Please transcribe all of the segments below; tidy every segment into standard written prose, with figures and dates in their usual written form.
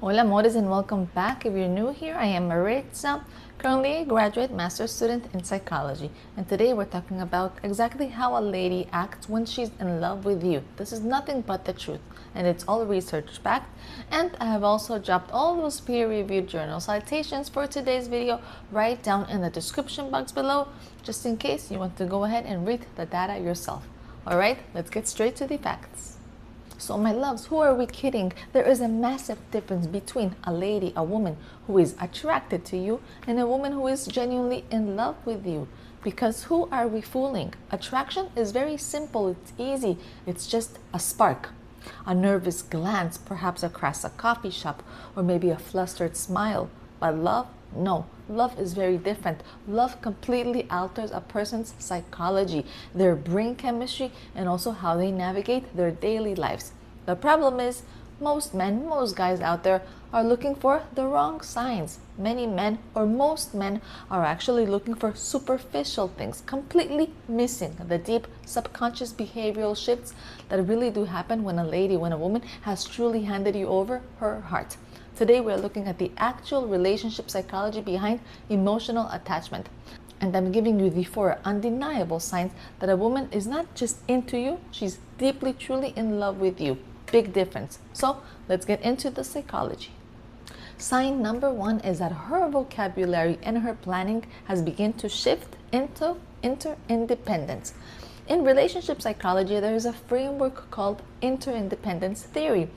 Hola, amores, and welcome back. If you're new here, I am Maritza, currently a graduate master's student in psychology. And today we're talking about exactly how a lady acts when she's in love with you. This is nothing but the truth, and it's all research backed. And I have also dropped all those peer-reviewed journal citations for today's video right down in the description box below, just in case you want to go ahead and read the data yourself. All right, let's get straight to the facts. So my loves, who are we kidding? There is a massive difference between a lady, a woman who is attracted to you, and a woman who is genuinely in love with you. Because who are we fooling? Attraction is very simple, it's easy, it's just a spark. A nervous glance, perhaps across a coffee shop, or maybe a flustered smile. But love? No. Love is very different. Love completely alters a person's psychology, their brain chemistry, and also how they navigate their daily lives. The problem is, most men, most guys out there are looking for the wrong signs. Many men, or most men, are actually looking for superficial things, completely missing the deep subconscious behavioral shifts that really do happen when a woman has truly handed you over her heart. Today we're looking at the actual relationship psychology behind emotional attachment. And I'm giving you the 4 undeniable signs that a woman is not just into you, she's deeply, truly in love with you. Big difference. So let's get into the psychology. Sign number 1 is that her vocabulary and her planning has begun to shift into interdependence. In relationship psychology, there is a framework called interdependence theory.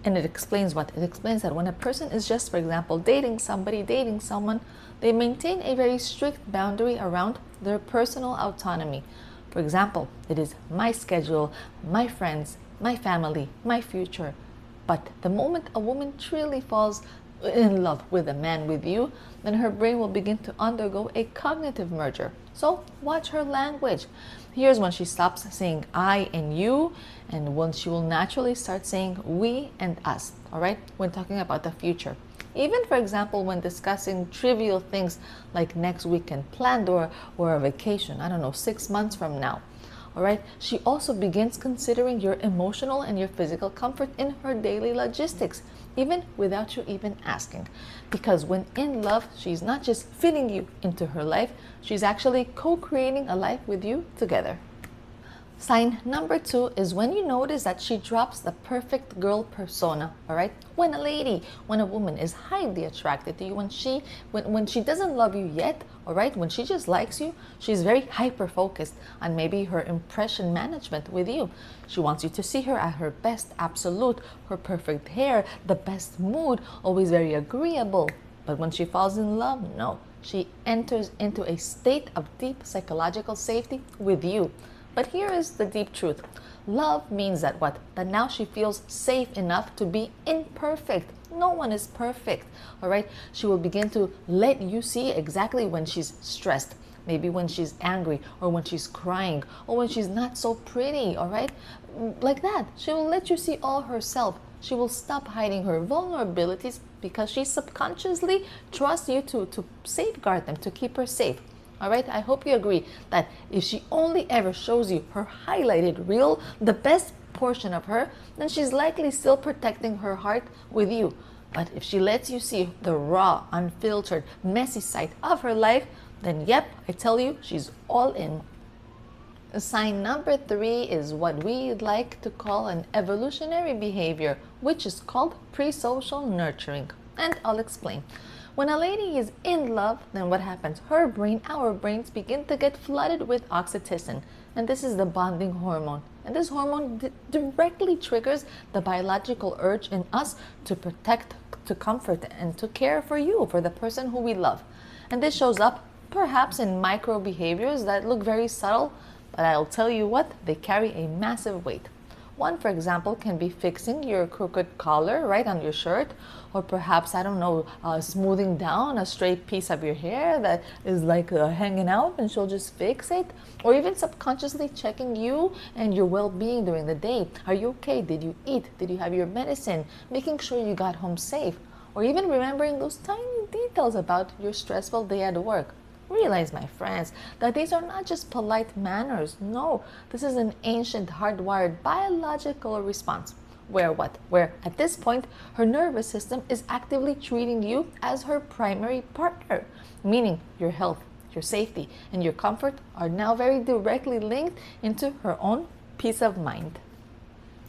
And it explains what? It explains that when a person is just, for example, dating someone, they maintain a very strict boundary around their personal autonomy. For example, it is my schedule, my friends, my family, my future. But the moment a woman truly falls in love with a man, with you, then her brain will begin to undergo a cognitive merger. So watch her language. Here's when she stops saying I and you, and when she will naturally start saying we and us, all right, when talking about the future. Even, for example, when discussing trivial things like next weekend planned or a vacation, I don't know, 6 months from now. All right, she also begins considering your emotional and your physical comfort in her daily logistics, even without you even asking. Because when in love, she's not just fitting you into her life, she's actually co-creating a life with you together. Sign number 2 is when you notice that she drops the perfect girl persona, all right? When a woman is highly attracted to you, when she doesn't love you yet, all right, when she just likes you, she's very hyper-focused on maybe her impression management with you. She wants you to see her at her best, absolute, her perfect hair, the best mood, always very agreeable. But when she falls in love, no. She enters into a state of deep psychological safety with you. But here is the deep truth. Love means that what? That now she feels safe enough to be imperfect. No one is perfect, all right? She will begin to let you see exactly when she's stressed, maybe when she's angry, or when she's crying, or when she's not so pretty, all right? Like that. She will let you see all herself. She will stop hiding her vulnerabilities because she subconsciously trusts you to safeguard them, to keep her safe. All right, I hope you agree that if she only ever shows you her highlighted reel, the best portion of her, then she's likely still protecting her heart with you. But if she lets you see the raw, unfiltered, messy side of her life, then yep, I tell you, she's all in. Sign number 3 is what we like to call an evolutionary behavior, which is called pre-social nurturing. And I'll explain. When a lady is in love, then what happens? Our brains begin to get flooded with oxytocin. And this is the bonding hormone. And this hormone directly triggers the biological urge in us to protect, to comfort, and to care for you, for the person who we love. And this shows up perhaps in micro behaviors that look very subtle, but I'll tell you what, they carry a massive weight. One, for example, can be fixing your crooked collar right on your shirt, or perhaps, I don't know, smoothing down a straight piece of your hair that is like hanging out, and she'll just fix it. Or even subconsciously checking you and your well-being during the day. Are you okay? Did you eat? Did you have your medicine? Making sure you got home safe. Or even remembering those tiny details about your stressful day at work. Realize, my friends, that these are not just polite manners. No, this is an ancient, hardwired, biological response. Where what? Where at this point, her nervous system is actively treating you as her primary partner, meaning your health, your safety, and your comfort are now very directly linked into her own peace of mind.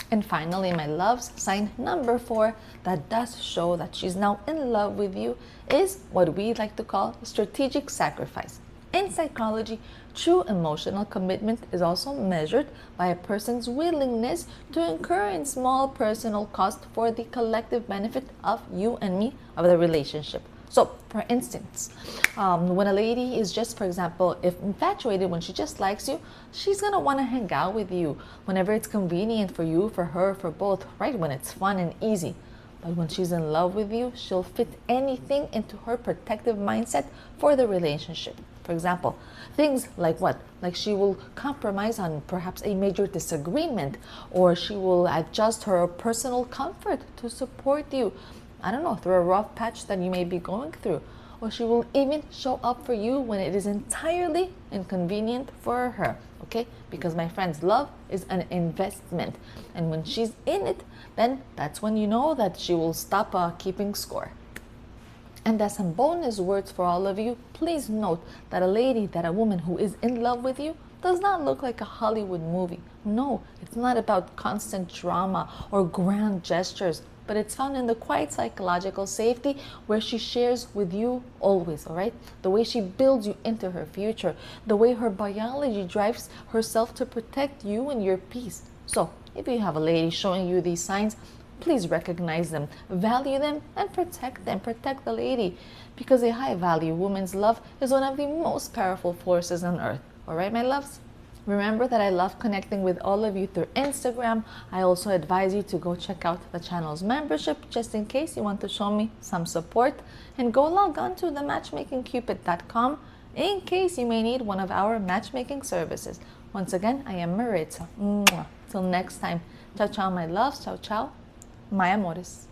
And finally, my loves, sign number 4 that does show that she's now in love with you is what we like to call strategic sacrifice. In psychology, true emotional commitment is also measured by a person's willingness to incur in small personal cost for the collective benefit of you and me, of the relationship. So, for instance, when a lady is just, for example, if infatuated, when she just likes you, she's going to want to hang out with you whenever it's convenient for you, for her, for both, right? When it's fun and easy. But when she's in love with you, she'll fit anything into her protective mindset for the relationship. For example, things like what? Like she will compromise on perhaps a major disagreement, or she will adjust her personal comfort to support you, I don't know, through a rough patch that you may be going through. Or she will even show up for you when it is entirely inconvenient for her, okay? Because my friends, love is an investment. And when she's in it, then that's when you know that she will stop keeping score. And as some bonus words for all of you, please note that a woman who is in love with you does not look like a Hollywood movie. No, it's not about constant drama or grand gestures, but it's found in the quiet psychological safety where she shares with you always, all right? The way she builds you into her future, the way her biology drives herself to protect you and your peace. So, if you have a lady showing you these signs, please recognize them, value them, and protect them. Protect the lady, because a high-value woman's love is one of the most powerful forces on earth. All right, my loves? Remember that I love connecting with all of you through Instagram. I also advise you to go check out the channel's membership just in case you want to show me some support. And go log on to thematchmakingcupid.com in case you may need one of our matchmaking services. Once again, I am Maritza. Till next time. Ciao, ciao, my loves. Ciao, ciao. My amores.